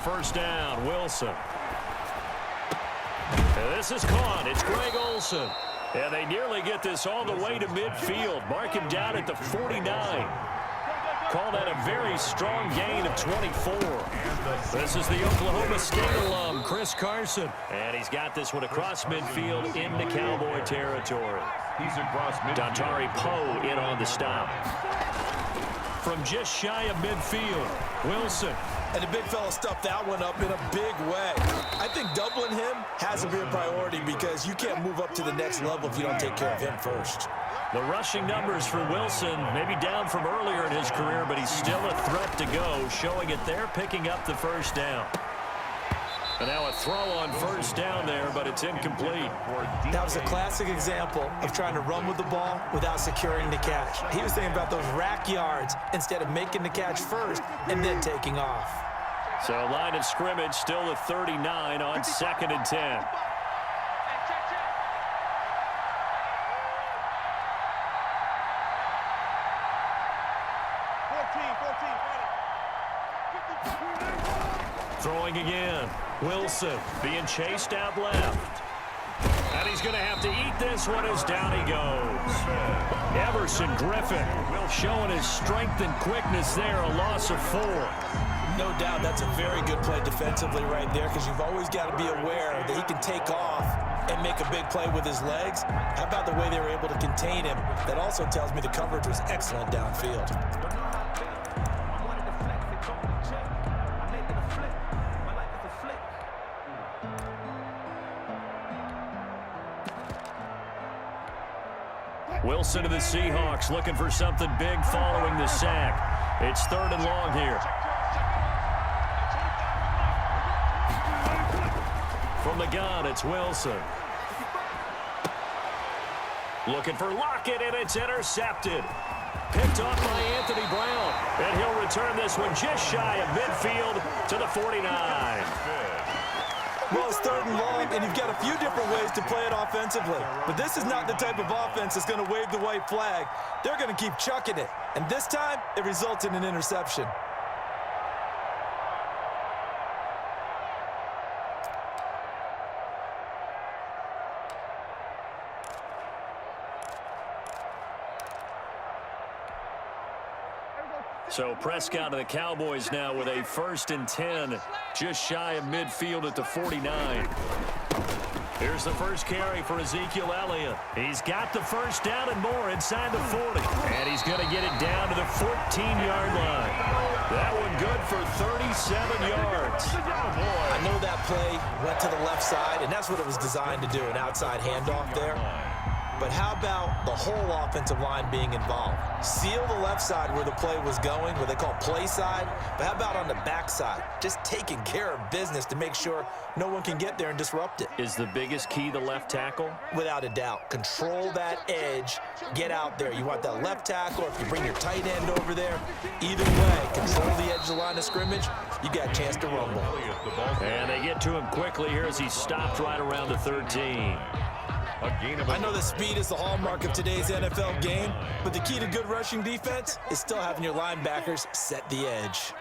first down. Wilson. And this is caught. It's Greg Olsen. And they nearly get this all the way to midfield. Mark him down at the 49. Call that a very strong gain of 24. This is the Oklahoma State alum, Chris Carson. And he's got this one across midfield into Cowboy territory. He's across midfield. Dontari Poe in on the stop. From just shy of midfield, Wilson. And the big fella stuffed that one up in a big way. I think doubling him has to be a priority because you can't move up to the next level if you don't take care of him first. The rushing numbers for Wilson, maybe down from earlier in his career, but he's still a threat to go, showing it there, picking up the first down. And now a throw on first down there, but it's incomplete. That was a classic example of trying to run with the ball without securing the catch. He was thinking about those rack yards instead of making the catch first and then taking off. So line of scrimmage still at 39 on 2nd and 10. Throwing again. Wilson being chased out left. And he's going to have to eat this one as down he goes. Everson Griffin showing his strength and quickness there, a loss of 4. No doubt that's a very good play defensively right there because you've always got to be aware that he can take off and make a big play with his legs. How about the way they were able to contain him? That also tells me the coverage was excellent downfield. Wilson to the Seahawks looking for something big following the sack. It's 3rd and long here. From the gun, it's Wilson. Looking for Lockett, and it's intercepted. Picked off by Anthony Brown. And he'll return this one just shy of midfield to the 49. Well, it's 3rd and long, and you've got a few different ways to play it offensively. But this is not the type of offense that's going to wave the white flag. They're going to keep chucking it. And this time, it results in an interception. So Prescott of the Cowboys now with a 1st and 10, just shy of midfield at the 49. Here's the first carry for Ezekiel Elliott. He's got the first down and more inside the 40. And he's going to get it down to the 14-yard line. That one good for 37 yards. I know that play went to the left side, and that's what it was designed to do, an outside handoff there. But how about the whole offensive line being involved? Seal the left side where the play was going, what they call play side. But how about on the back side? Just taking care of business to make sure no one can get there and disrupt it. Is the biggest key the left tackle? Without a doubt. Control that edge. Get out there. You want that left tackle, or if you bring your tight end over there, either way, control the edge of the line of scrimmage, you got a chance to rumble. And they get to him quickly here as he stopped right around the 13. I know that speed is the hallmark of today's NFL game, but the key to good rushing defense is still having your linebackers set the edge.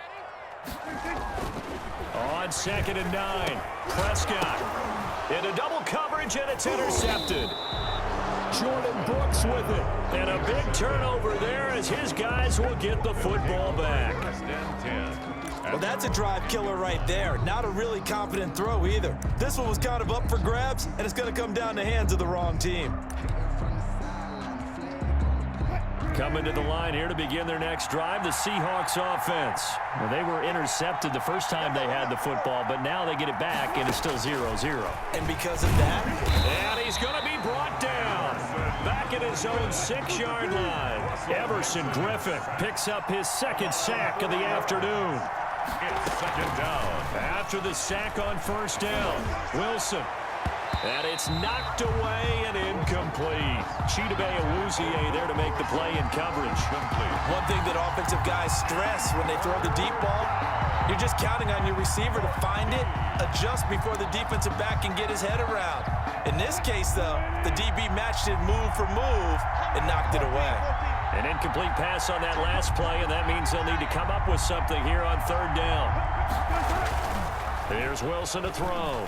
On 2nd and 9, Prescott into double coverage, and it's intercepted. Jordan Brooks with it. And a big turnover there as his guys will get the football back. Well, that's a drive killer right there. Not a really confident throw either. This one was kind of up for grabs, and it's going to come down the hands of the wrong team. Coming to the line here to begin their next drive, the Seahawks offense. Well, they were intercepted the first time they had the football, but now they get it back, and it's still 0-0. And because of that? And he's going to be brought down. Back at his own 6-yard line. Everson Griffin picks up his 2nd sack of the afternoon. It's 2nd down. After the sack on first down, Wilson. And it's knocked away and incomplete. Chidobe Awuzie there to make the play in coverage. One thing that offensive guys stress when they throw the deep ball, you're just counting on your receiver to find it, adjust before the defensive back can get his head around. In this case, though, the DB matched it move for move and knocked it away. An incomplete pass on that last play, and that means they'll need to come up with something here on 3rd down. Here's Wilson to throw.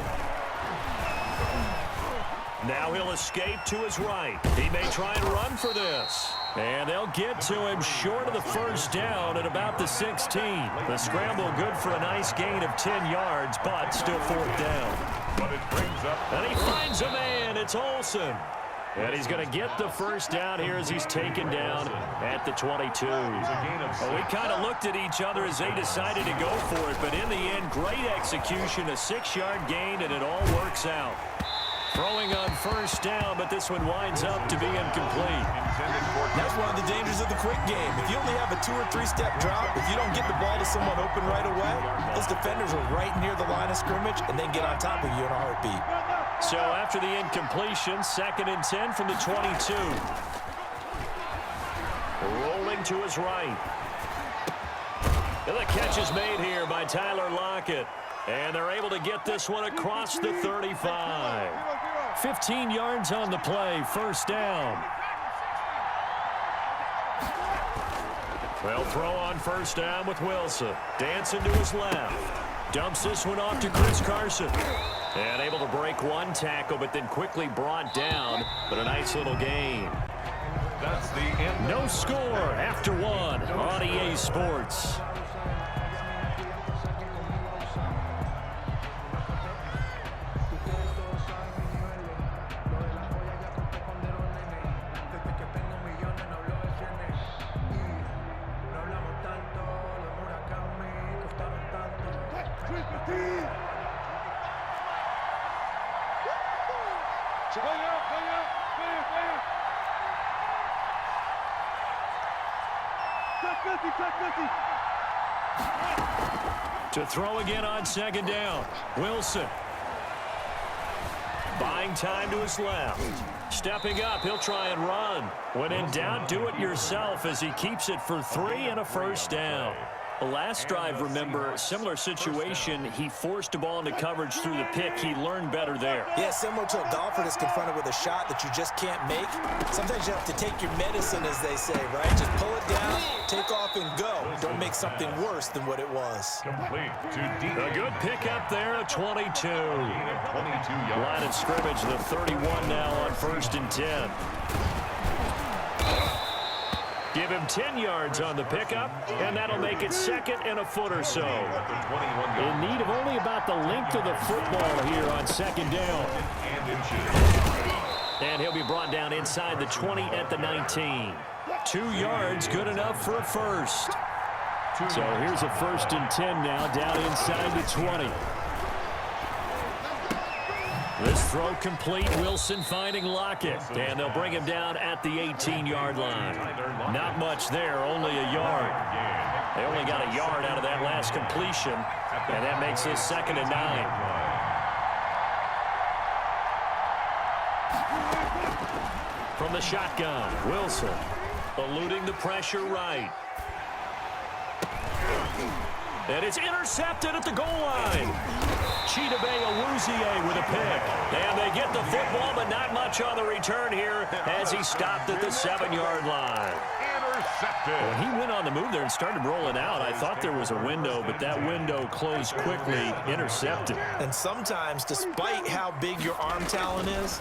Now he'll escape to his right. He may try and run for this. And they'll get to him short of the first down at about the 16. The scramble good for a nice gain of 10 yards, but still fourth down. But it brings up. And he finds a man. It's Olsen. And he's going to get the first down here as he's taken down at the 22. Well, we kind of looked at each other as they decided to go for it, but in the end, great execution, a 6-yard gain, and it all works out. Throwing on first down, but this one winds up to be incomplete. That's one of the dangers of the quick game. If you only have a 2- or 3-step drop, if you don't get the ball to someone open right away, those defenders are right near the line of scrimmage and then get on top of you in a heartbeat. So after the incompletion, 2nd and 10 from the 22. Rolling to his right. And the catch is made here by Tyler Lockett. And they're able to get this one across the 35. 15 yards on the play, first down. They'll throw on first down with Wilson. Dancing to his left. Dumps this one off to Chris Carson. And able to break one tackle, but then quickly brought down. But a nice little gain. That's the end. No score after one on EA Sports. To throw again on second down. Wilson. Buying time to his left. Stepping up, he'll try and run. When in doubt, do it yourself as he keeps it for 3 and a first down. The last drive, remember, similar situation. He forced a ball into coverage through the pick. He learned better there. Yeah, similar to a golfer that's confronted with a shot that you just can't make. Sometimes you have to take your medicine, as they say, right? Just pull it down, take off, and go. Don't make something worse than what it was. Complete to deep. A good pickup there at 22. 22 yards. Line of scrimmage, the 31 now on 1st and 10. Give him 10 yards on the pickup, and that'll make it 2nd and a foot or so. In need of only about the length of the football here on 2nd down. And he'll be brought down inside the 20 at the 19. 2 yards, good enough for a first. So here's a 1st and 10 now, down inside the 20. This throw complete. Wilson finding Lockett. And they'll bring him down at the 18-yard line. Not much there, only a yard. They only got a yard out of that last completion. And that makes this 2nd and 9. From the shotgun, Wilson eluding the pressure right. And it's intercepted at the goal line. Chidobe Awuzie with a pick. And they get the football, but not much on the return here as he stopped at the 7-yard line. Intercepted. When he went on the move there and started rolling out, I thought there was a window, but that window closed quickly, intercepted. And sometimes, despite how big your arm talent is,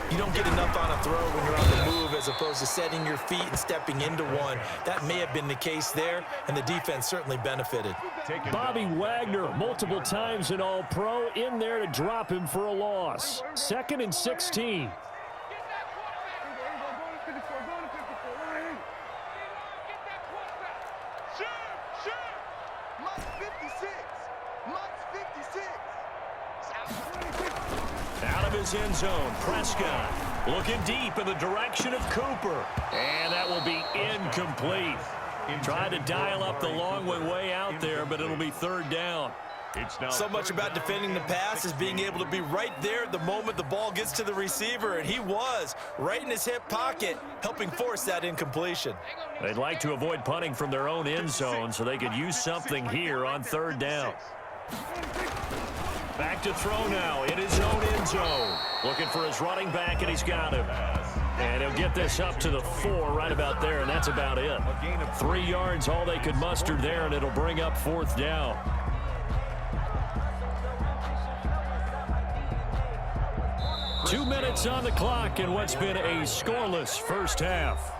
you don't get enough on a throw when you're on the move as opposed to setting your feet and stepping into one. That may have been the case there, and the defense certainly benefited. Bobby Wagner, multiple times an All-Pro, in there to drop him for a loss. 2nd and 16. Out of his end zone, Prescott looking deep in the direction of Cooper. And that will be incomplete. Tried to dial up the long way out there, but it'll be 3rd down. So much about defending the pass is being able to be right there at the moment the ball gets to the receiver, and he was right in his hip pocket, helping force that incompletion. They'd like to avoid punting from their own end zone so they could use something here on 3rd down. Back to throw now in his own end zone. Looking for his running back, and he's got him. And he'll get this up to the 4 right about there, and that's about it. 3 yards, all they could muster there, and it'll bring up 4th down. 2 minutes on the clock in what's been a scoreless first half.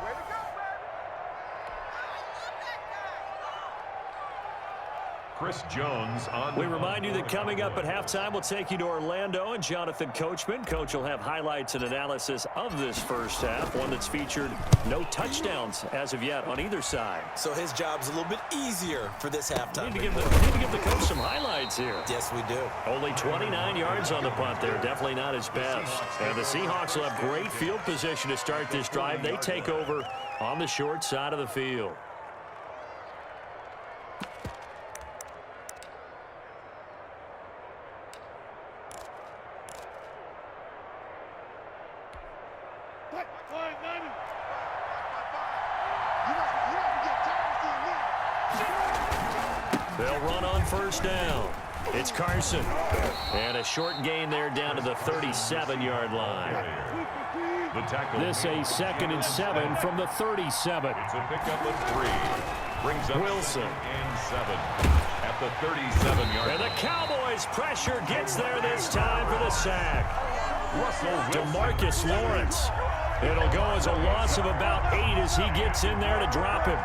Chris Jones on. We remind you that coming up at halftime, we'll take you to Orlando and Jonathan Coachman. Coach will have highlights and analysis of this first half, one that's featured no touchdowns as of yet on either side. So his job's a little bit easier for this halftime. Need to give the coach some highlights here. Yes, we do. Only 29 yards on the punt there. Definitely not his best. And the Seahawks will have great field position to start this drive. They take over on the short side of the field. They'll run on first down. It's Carson. And a short gain there down to the 37-yard line. The tackle. This a 2nd and 7 from the 37. It's a pickup of 3. Brings up Wilson. 2nd and 7 at the 37-yard And the Cowboys pressure gets there this time for the sack. DeMarcus Lawrence. It'll go as a loss of about 8 as he gets in there to drop him.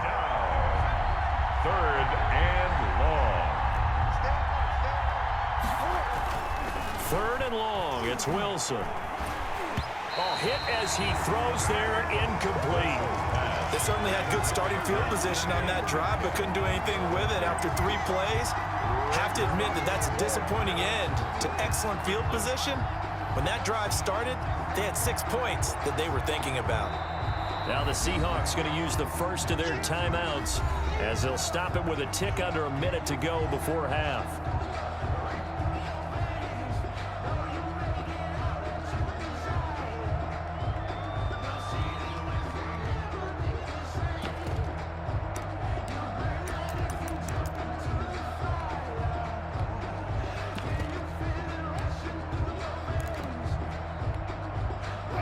3rd and long. 3rd and long. It's Wilson. Oh, hit as he throws there, incomplete. They certainly had good starting field position on that drive, but couldn't do anything with it after 3 plays. Have to admit that that's a disappointing end to excellent field position. When that drive started, they had 6 points that they were thinking about. Now the Seahawks going to use the first of their timeouts as they'll stop it with a tick under a minute to go before half.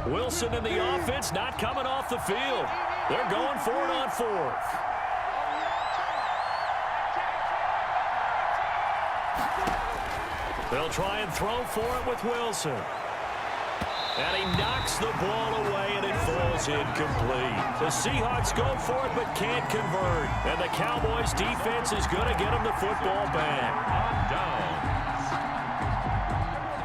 Wilson and the offense not coming off the field. They're going for it on 4th. They'll try and throw for it with Wilson. And he knocks the ball away, and it falls incomplete. The Seahawks go for it but can't convert. And the Cowboys' defense is going to get them the football back. On down.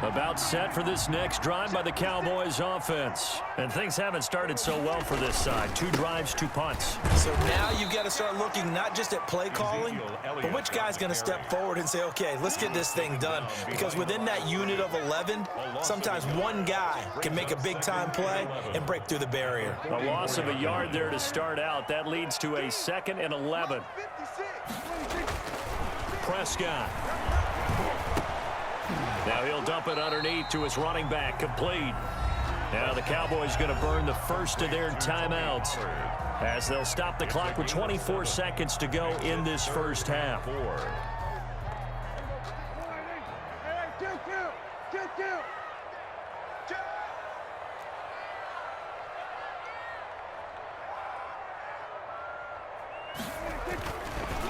About set for this next drive by the Cowboys offense. And things haven't started so well for this side. 2 drives, 2 punts. So now you've got to start looking not just at play calling, but which guy's going to step forward and say, okay, let's get this thing done. Because within that unit of 11, sometimes one guy can make a big-time play and break through the barrier. A loss of a yard there to start out. That leads to a 2nd and 11. Prescott. Now he'll dump it underneath to his running back, complete. Now the Cowboys going to burn the first of their timeouts as they'll stop the clock with 24 seconds to go in this first half.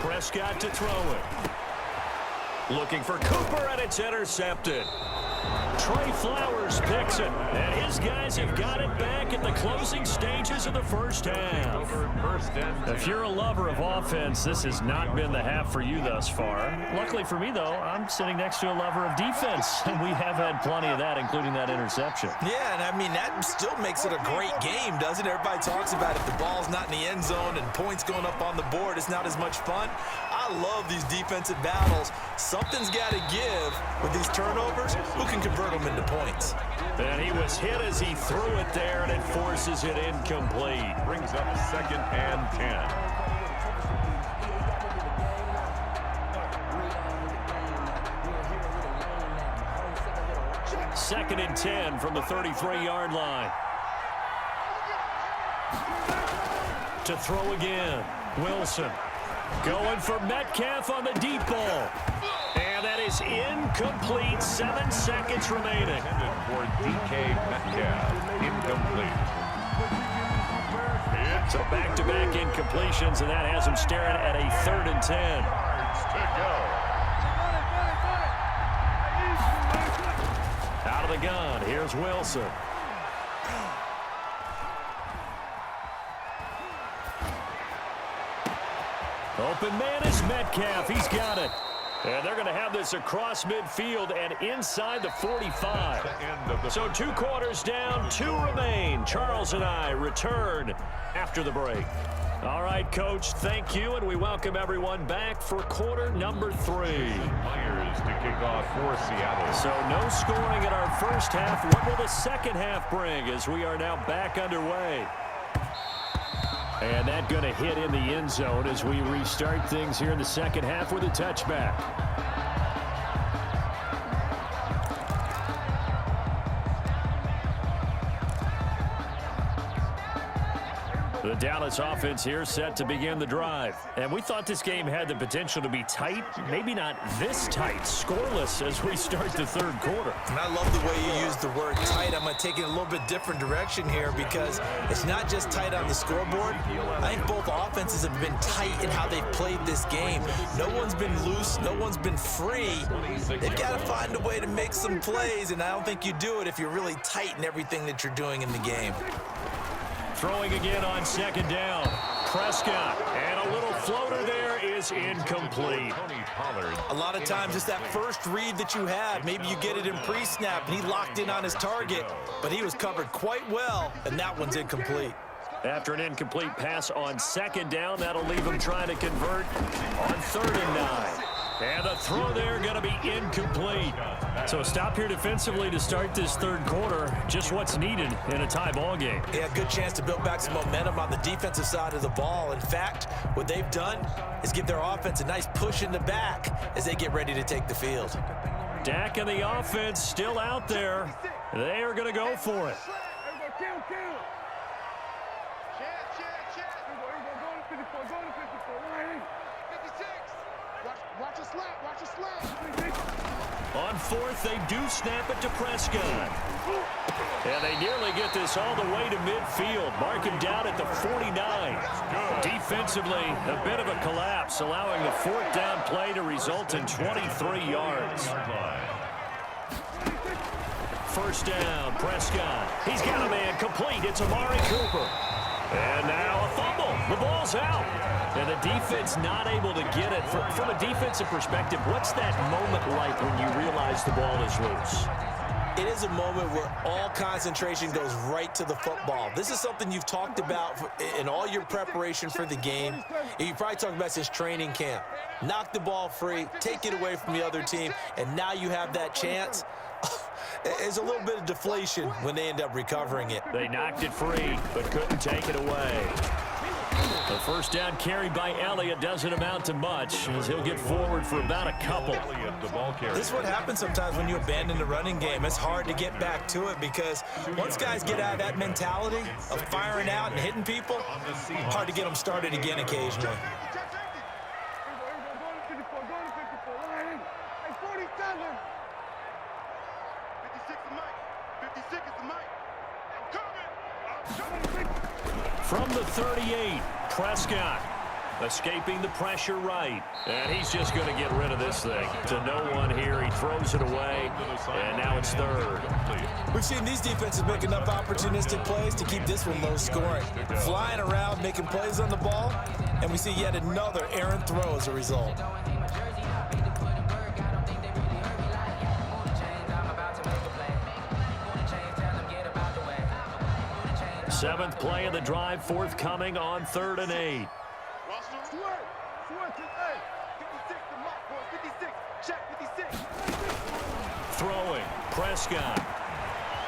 Prescott to throw it. Looking for Cooper, and it's intercepted. Trey Flowers picks it, and his guys have got it back at the closing stages of the first half. If you're a lover of offense, this has not been the half for you thus far. Luckily for me, though, I'm sitting next to a lover of defense, and we have had plenty of that, including that interception. Yeah, and I mean, that still makes it a great game, doesn't it? Everybody talks about if the ball's not in the end zone and points going up on the board, it's not as much fun. I love these defensive battles. Something's got to give with these turnovers. Who can convert them into points? And he was hit as he threw it there, and it forces it incomplete. Brings up 2nd and 10. Second and 10 from the 33-yard line. To throw again, Wilson. Going for Metcalf on the deep ball. And that is incomplete. 7 seconds remaining. For DK Metcalf. Incomplete. So back-to-back incompletions, and that has him staring at a 3rd and 10. To go. Out of the gun. Here's Wilson. Open man is Metcalf. He's got it. And they're going to have this across midfield and inside the 45. So 2 quarters down, 2 remain. Charles and I return after the break. All right, Coach, thank you, and we welcome everyone back for quarter number 3. Myers to kick off for Seattle. So no scoring in our first half. What will the second half bring as we are now back underway? And that going to hit in the end zone as we restart things here in the second half with a touchback. The Dallas offense here set to begin the drive. And we thought this game had the potential to be tight, maybe not this tight, scoreless as we start the third quarter. And I love the way you use the word tight. I'm going to take it a little bit different direction here because it's not just tight on the scoreboard. I think both offenses have been tight in how they've played this game. No one's been loose. No one's been free. They've got to find a way to make some plays, and I don't think you do it if you're really tight in everything that you're doing in the game. Throwing again on second down. Prescott, and a little floater there is incomplete. A lot of times it's that first read that you have. Maybe you get it in pre-snap, and he locked in on his target, but he was covered quite well, and that one's incomplete. After an incomplete pass on second down, that'll leave him trying to convert on 3rd and 9. And the throw there going to be incomplete. So stop here defensively to start this third quarter. Just what's needed in a tie ball game. Yeah, good chance to build back some momentum on the defensive side of the ball. In fact, what they've done is give their offense a nice push in the back as they get ready to take the field. Dak and the offense still out there. They are going to go for it. On 4th, they do snap it to Prescott. And they nearly get this all the way to midfield. Mark him down at the 49. Defensively, a bit of a collapse, allowing the 4th down play to result in 23 yards. First down, Prescott. He's got a man complete. It's Amari Cooper. And now a fumble. The ball's out. And the defense not able to get it. From a defensive perspective, what's that moment like when you realize the ball is loose? It is a moment where all concentration goes right to the football. This is something you've talked about in all your preparation for the game. You probably talked about since training camp. Knock the ball free, take it away from the other team, and now you have that chance. There's a little bit of deflation when they end up recovering it. They knocked it free, but couldn't take it away. The first down carried by Elliott doesn't amount to much as he'll get forward for about a couple. This is what happens sometimes when you abandon the running game. It's hard to get back to it because once guys get out of that mentality of firing out and hitting people, hard to get them started again occasionally. From the 38, Prescott escaping the pressure right. And he's just going to get rid of this thing to no one here. He throws it away, and now it's 3rd. We've seen these defenses make enough opportunistic plays to keep this one low scoring. Flying around, making plays on the ball, and we see yet another errant throw as a result. Seventh play of the drive forthcoming on 3rd and 8. Throwing, Prescott.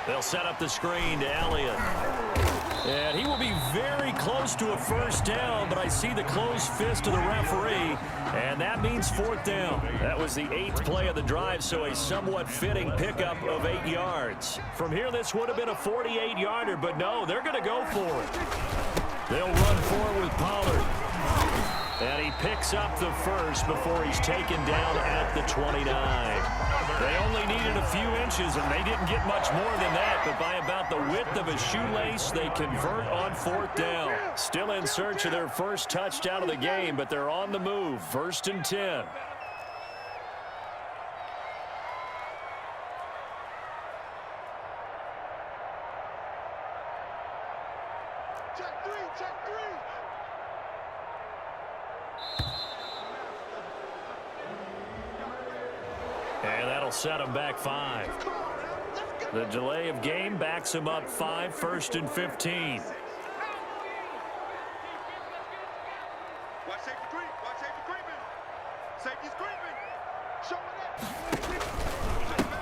They'll set up the screen to Elliott. And he will be very close to a first down, but I see the closed fist of the referee, and that means 4th down. That was the 8th play of the drive, so a somewhat fitting pickup of 8 yards. From here, this would have been a 48-yarder, but no, they're going to go for it. They'll run forward with Pollard. And he picks up the first before he's taken down at the 29. They only needed a few inches, and they didn't get much more than that. But by about the width of a shoelace, they convert on 4th down. Still in search of their first touchdown of the game, but they're on the move. 1st and 10. That'll set them back 5. The delay of game backs them up 5, 1st and 15.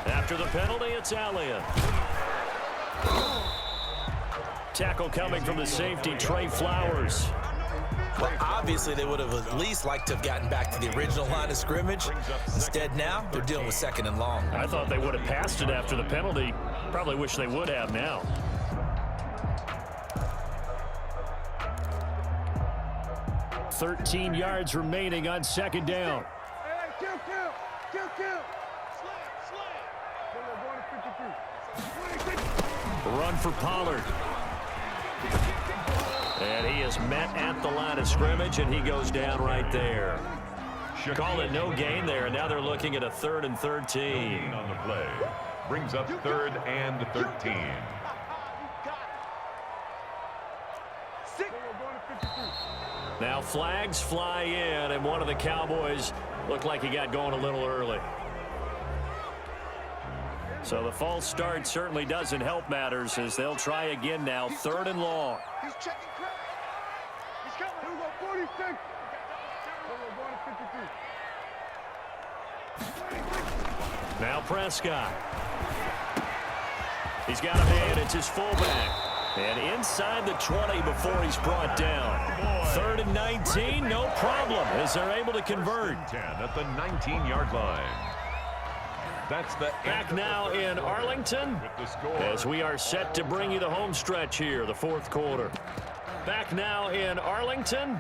After the penalty, it's Elliott. Tackle coming from the safety, Trey Flowers. Well, obviously, they would have at least liked to have gotten back to the original line of scrimmage. Instead, now, they're dealing with 2nd and long. I thought they would have passed it after the penalty. Probably wish they would have now. $13 yards remaining on 2nd down. Run for Pollard. And he is met at the line of scrimmage, and he goes down right there. Call it no gain there, and now they're looking at a 3rd and 13. On the play. Brings up 3rd and 13. Now flags fly in, and one of the Cowboys looked like he got going a little early. So the false start certainly doesn't help matters as they'll try again now, 3rd and long. He's checking crack. He's coming. Here we go, 46. Now Prescott. He's got a man. It's his fullback. And inside the 20 before he's brought down. 3rd and 19, no problem, as they're able to convert. 10 at the 19-yard line. That's the Back now in Arlington as we are set to bring you the home stretch here, the 4th quarter. Back now in Arlington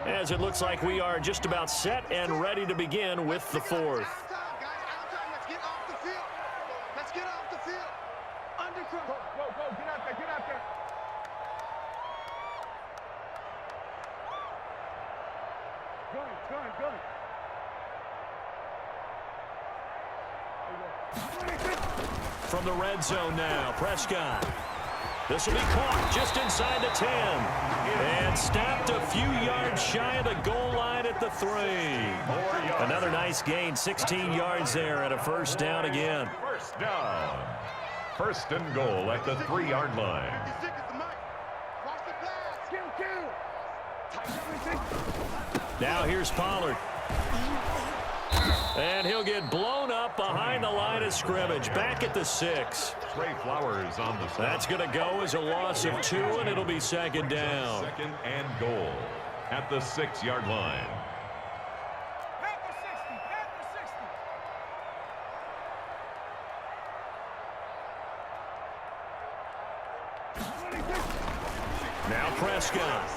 as it looks like we are just about set and ready to begin with the 4th. Let's get off the field. Let's get off the field. Undercross. Go, get out there, get out there. Gun. From the red zone now, Prescott. This will be caught just inside the 10. And stopped a few yards shy of the goal line at the 3. Another nice gain, 16 yards there and a 1st down again. 1st down. 1st and goal at the 3-yard line. Now here's Pollard. And he'll get blown up behind the line of scrimmage, back at the 6. Trey Flowers on the snap. That's going to go as a loss of 2, and it'll be 2nd down. 2nd and goal at the 6-yard line. Now Prescott.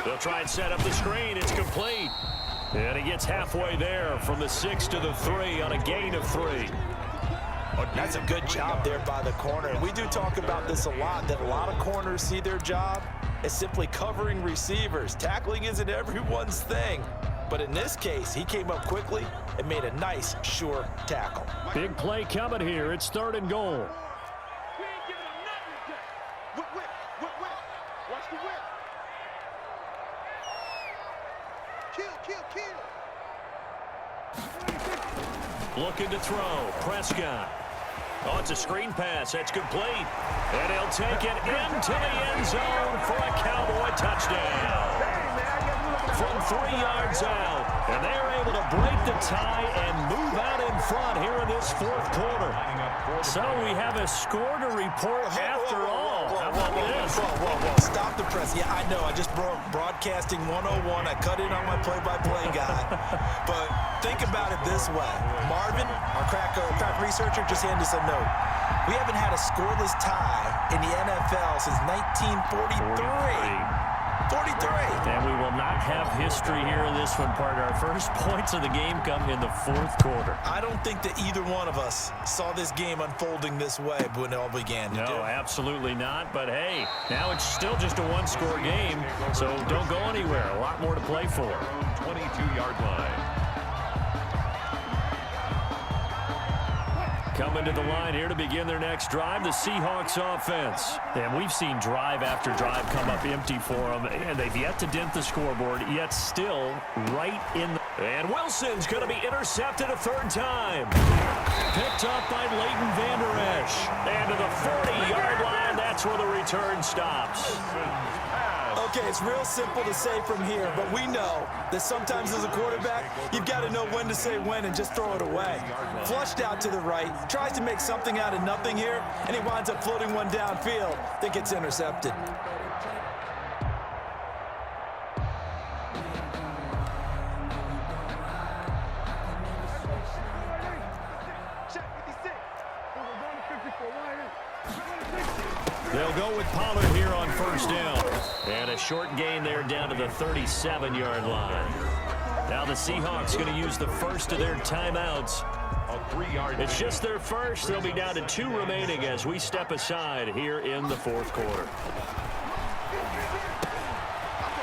They'll try and set up the screen. It's complete. And he gets halfway there from the 6 to the 3 on a gain of 3. That's a good job there by the corner. And we do talk about this a lot, that a lot of corners see their job as simply covering receivers. Tackling isn't everyone's thing. But in this case, he came up quickly and made a nice, sure tackle. Big play coming here. It's 3rd and goal. Watch the whip. Kill. Looking to throw. Prescott. Oh, it's a screen pass. That's complete. And he'll take it into the end zone for a Cowboy touchdown. From 3 yards out. And they're able to break the tie and move out in front here in this 4th quarter. So we have a score to report after all. How about this? Whoa. Stop the press. Yeah, I know. I just broke broadcasting 101. I cut in on my play-by-play guy. But think about it this way. Marvin, our crack researcher, just handed us a note. We haven't had a scoreless tie in the NFL since 1943. 43. And we will not have history here in this one, partner. Our first points of the game come in the 4th quarter. I don't think that either one of us saw this game unfolding this way when it all began. No, absolutely not. But, hey, now it's still just a one-score game, so don't go anywhere. A lot more to play for. 22-yard line. Coming to the line here to begin their next drive, the Seahawks offense. And we've seen drive after drive come up empty for them, and they've yet to dent the scoreboard, yet still right in the And Wilson's going to be intercepted a third time. Picked up by Leighton Vander Esch. And to the 40-yard line, that's where the return stops. Okay, it's real simple to say from here, but we know that sometimes as a quarterback, you've got to know when to say when and just throw it away. Flushed out to the right, tries to make something out of nothing here, and he winds up floating one downfield that gets intercepted. They'll go with Pollard here on first down. And a short gain there down to the 37-yard line. Now the Seahawks going to use the first of their timeouts. It's just their first. They'll be down to 2 remaining as we step aside here in the fourth quarter.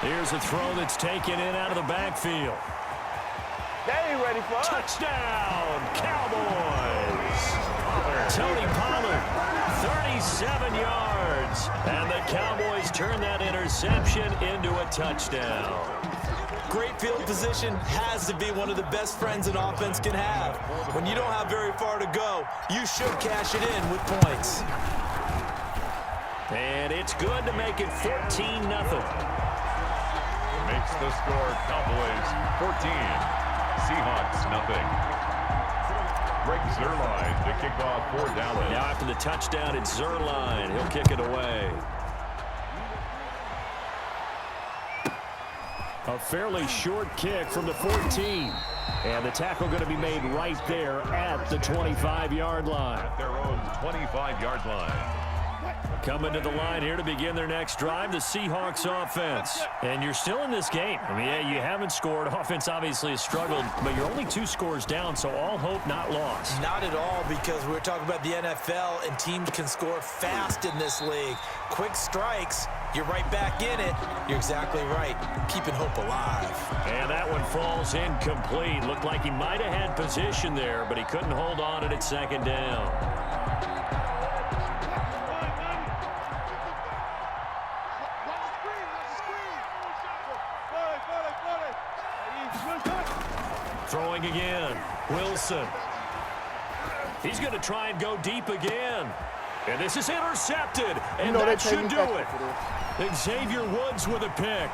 Here's a throw that's taken in out of the backfield. They ain't ready for us. Touchdown, Cowboys! Tony Pollard, 37 yards. And the Cowboys turn that interception into a touchdown. Great field position has to be one of the best friends an offense can have. When you don't have very far to go, you should cash it in with points. And it's good to make it 14-0. Makes the score Cowboys 14, Seahawks nothing. Greg Zuerlein to kick off for Dallas. Now after the touchdown, it's Zuerlein. He'll kick it away. A fairly short kick from the 14. And the tackle going to be made right there at the 25-yard line. At their own 25-yard line. Coming to the line here to begin their next drive, the Seahawks offense. And you're still in this game. I mean, yeah, you haven't scored. Offense obviously has struggled, but you're only 2 scores down, so all hope not lost. Not at all, because we're talking about the NFL, and teams can score fast in this league. Quick strikes, you're right back in it. You're exactly right. Keeping hope alive. And that one falls incomplete. Looked like he might have had position there, but he couldn't hold on it at second down. Throwing again, Wilson. He's going to try and go deep again. And this is intercepted, and that should do it. Xavier Woods with a pick.